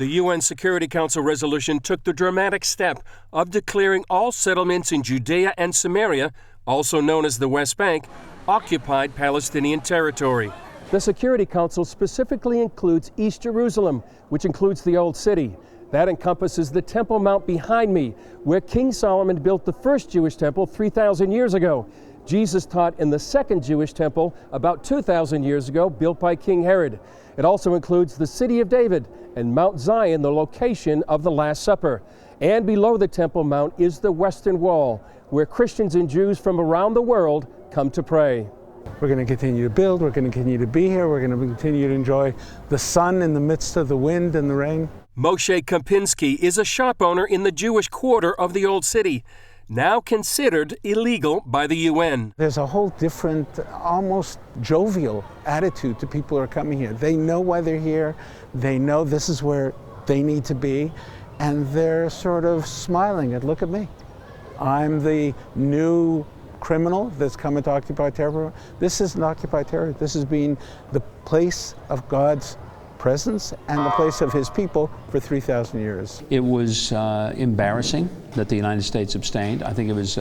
The UN Security Council resolution took the dramatic step of declaring all settlements in Judea and Samaria, also known as the West Bank, occupied Palestinian territory. The Security Council specifically includes East Jerusalem, which includes the Old City. That encompasses the Temple Mount behind me, where King Solomon built the first Jewish temple 3,000 years ago. Jesus taught in the second Jewish temple about 2,000 years ago, built by King Herod. It also includes the City of David and Mount Zion, the location of the Last Supper. And below the Temple Mount is the Western Wall, where Christians and Jews from around the world come to pray. We're going to continue to build, we're going to continue to be here, we're going to continue to enjoy the sun in the midst of the wind and the rain. Moshe Kempinski is a shop owner in the Jewish quarter of the Old City, now considered illegal by the UN. There's a whole different, almost jovial attitude to people who are coming here. They know why they're here, they know this is where they need to be, and they're sort of smiling at, look at me. I'm the new criminal that's coming to occupy territory. This isn't occupied territory. This has been the place of God's presence and the place of his people for 3,000 years. It was embarrassing that the United States abstained. I think it was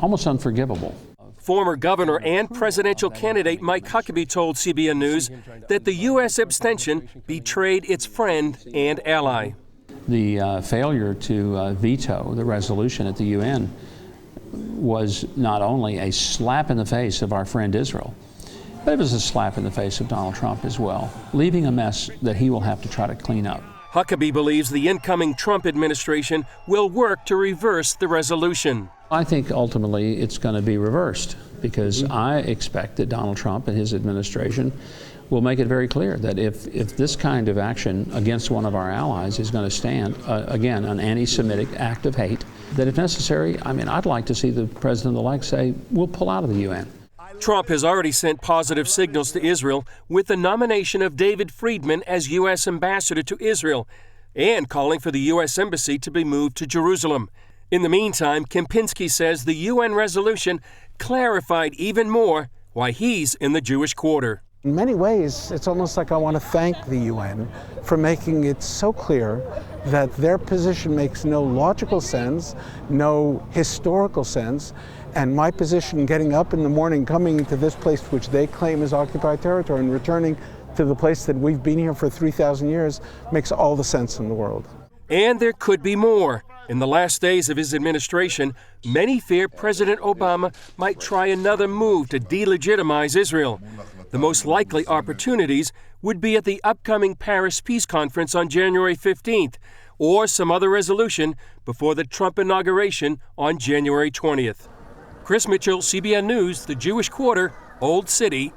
almost unforgivable. Former governor and presidential candidate Mike Huckabee told CBN News that the U.S. abstention betrayed its friend and ally. The failure to veto the resolution at the UN was not only a slap in the face of our friend Israel, but it was a slap in the face of Donald Trump as well, leaving a mess that he will have to try to clean up. Huckabee believes the incoming Trump administration will work to reverse the resolution. I think ultimately it's going to be reversed because I expect that Donald Trump and his administration will make it very clear that if this kind of action against one of our allies is going to stand, again, an anti-Semitic act of hate, that if necessary, I'd like to see the president-elect say, we'll pull out of the UN. Trump has already sent positive signals to Israel with the nomination of David Friedman as U.S. ambassador to Israel and calling for the U.S. embassy to be moved to Jerusalem. In the meantime, Kempinski says the UN resolution clarified even more why he's in the Jewish quarter. In many ways, it's almost like I want to thank the UN for making it so clear that their position makes no logical sense, no historical sense, and my position getting up in the morning, coming to this place which they claim is occupied territory and returning to the place that we've been here for 3,000 years makes all the sense in the world. And there could be more. In the last days of his administration, many fear President Obama might try another move to delegitimize Israel. The most likely opportunities would be at the upcoming Paris Peace Conference on January 15th, or some other resolution before the Trump inauguration on January 20th. Chris Mitchell, CBN News, the Jewish Quarter, Old City.